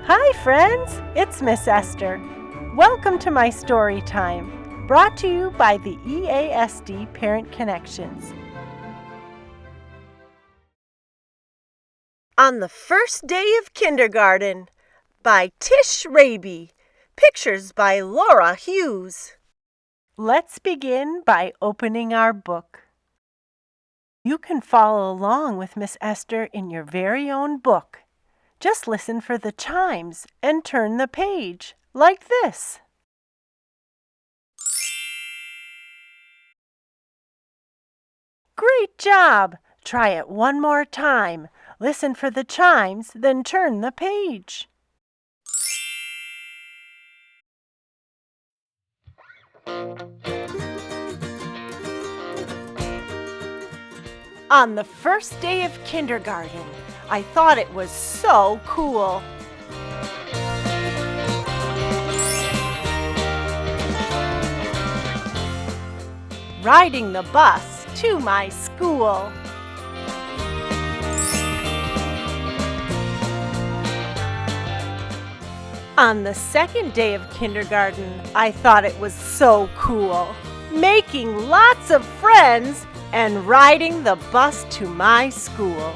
Hi friends, it's Miss Esther. Welcome to my story time, brought to you by the EASD Parent Connections. On the First Day of Kindergarten by Tish Raby. Pictures by Laura Hughes. Let's begin by opening our book. You can follow along with Miss Esther in your very own book. Just listen for the chimes and turn the page, like this. Great job! Try it one more time. Listen for the chimes, then turn the page. On the first day of kindergarten, I thought it was so cool. Riding the bus to my school. On the second day of kindergarten, I thought it was so cool. Making lots of friends and riding the bus to my school.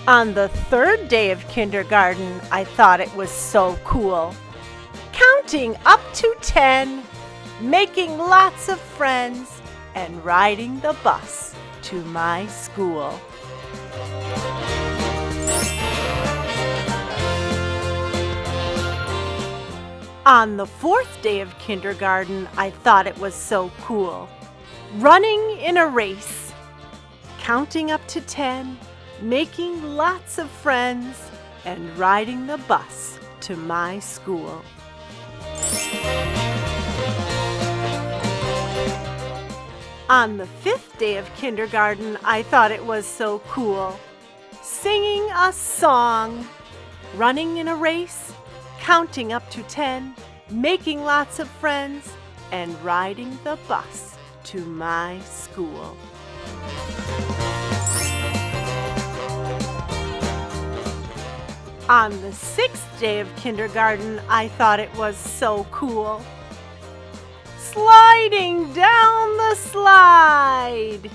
On the third day of kindergarten, I thought it was so cool. Counting up to 10, making lots of friends, and riding the bus to my school. On the fourth day of kindergarten, I thought it was so cool. Running in a race, counting up to 10, making lots of friends, and riding the bus to my school. On the fifth day of kindergarten, I thought it was so cool. Singing a song, running in a race, counting up to 10, making lots of friends, and riding the bus to my school. On the sixth day of kindergarten, I thought it was so cool. Sliding down the slide,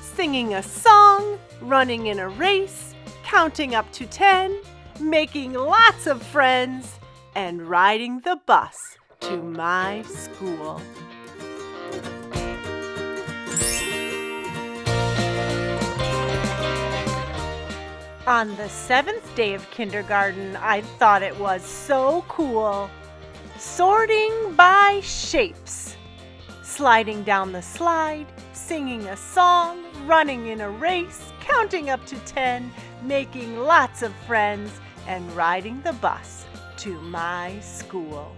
singing a song, running in a race, counting up to 10, making lots of friends, and riding the bus to my school. On the seventh day of kindergarten, I thought it was so cool. Sorting by shapes, sliding down the slide, singing a song, running in a race, counting up to 10, making lots of friends, and riding the bus to my school.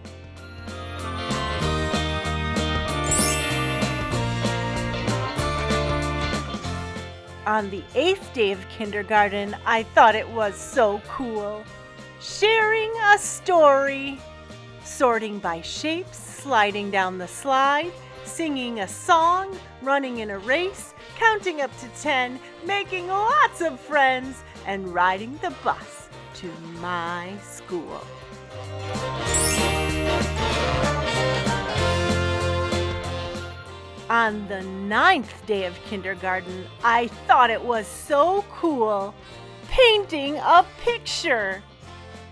On the eighth day of kindergarten, I thought it was so cool. Sharing a story, sorting by shapes, sliding down the slide, singing a song, running in a race, counting up to 10, making lots of friends, and riding the bus to my school. On the ninth day of kindergarten, I thought it was so cool. Painting a picture,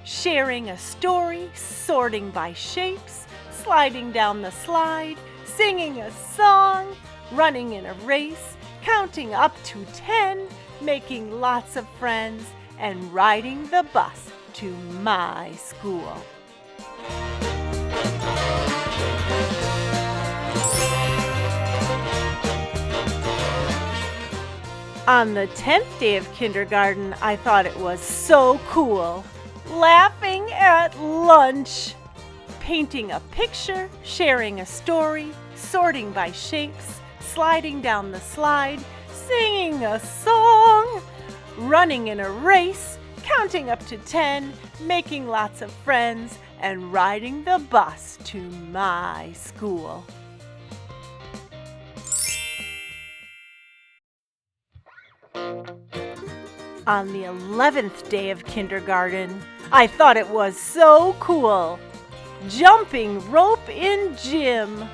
sharing a story, sorting by shapes, sliding down the slide, singing a song, running in a race, counting up to 10, making lots of friends, and riding the bus to my school. On the 10th day of kindergarten, I thought it was so cool. Laughing at lunch, painting a picture, sharing a story, sorting by shapes, sliding down the slide, singing a song, running in a race, counting up to 10, making lots of friends, and riding the bus to my school. On the 11th day of kindergarten, I thought it was so cool. Jumping rope in gym.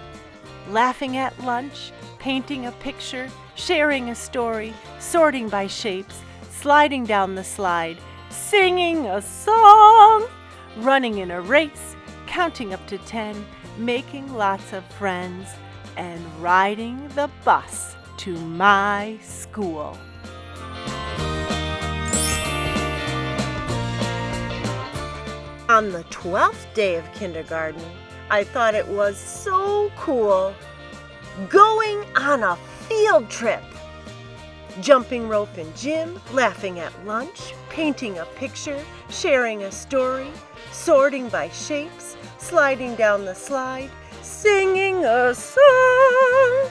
Laughing at lunch, painting a picture, sharing a story, sorting by shapes, sliding down the slide, singing a song, running in a race, counting up to 10, making lots of friends, and riding the bus to my school. On the 12th day of kindergarten, I thought it was so cool. Going on a field trip. Jumping rope in gym, laughing at lunch, painting a picture, sharing a story, sorting by shapes, sliding down the slide, singing a song.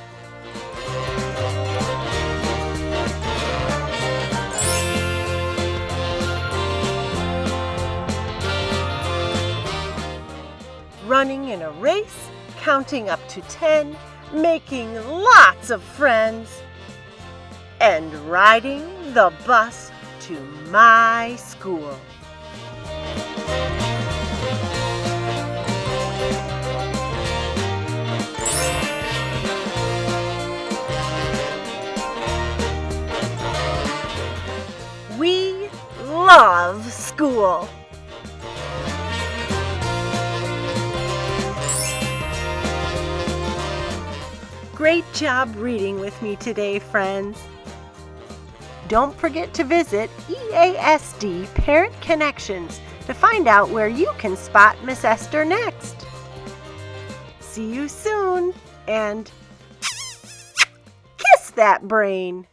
Running in a race, counting up to 10, making lots of friends, and riding the bus to my school. We love school. Great job reading with me today, friends. Don't forget to visit EASD Parent Connections to find out where you can spot Miss Esther next. See you soon, and kiss that brain.